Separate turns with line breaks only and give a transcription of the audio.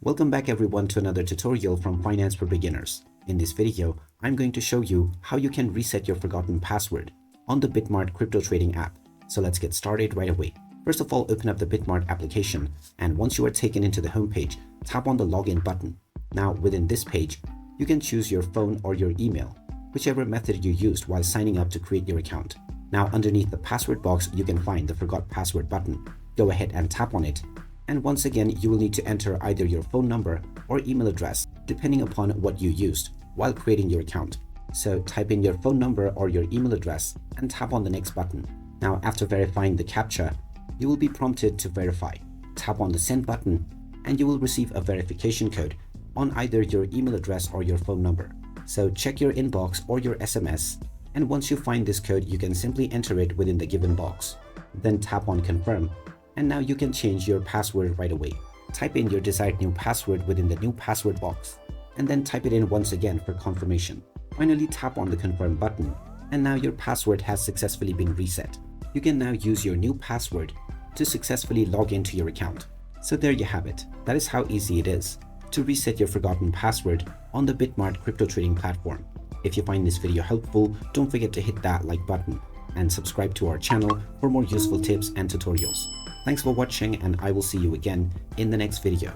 Welcome back everyone to another tutorial from Finance for Beginners. In this video, I'm going to show you how you can reset your forgotten password on the BitMart Crypto Trading App. So let's get started right away. First of all, open up the BitMart application, and once you are taken into the homepage, tap on the login button. Now within this page, you can choose your phone or your email, whichever method you used while signing up to create your account. Now underneath the password box, you can find the forgot password button. Go ahead and tap on it. And once again, you will need to enter either your phone number or email address, depending upon what you used while creating your account. So type in your phone number or your email address and tap on the next button. Now after verifying the CAPTCHA, you will be prompted to verify. Tap on the send button and you will receive a verification code on either your email address or your phone number. So check your inbox or your SMS, and once you find this code, you can simply enter it within the given box. Then tap on confirm. And now you can change your password right away. Type in your desired new password within the new password box and then type it in once again for confirmation. Finally, tap on the confirm button and now your password has successfully been reset. You can now use your new password to successfully log into your account. So there you have it. That is how easy it is to reset your forgotten password on the BitMart crypto trading platform. If you find this video helpful, don't forget to hit that like button and subscribe to our channel for more useful tips and tutorials. Thanks for watching, and I will see you again in the next video.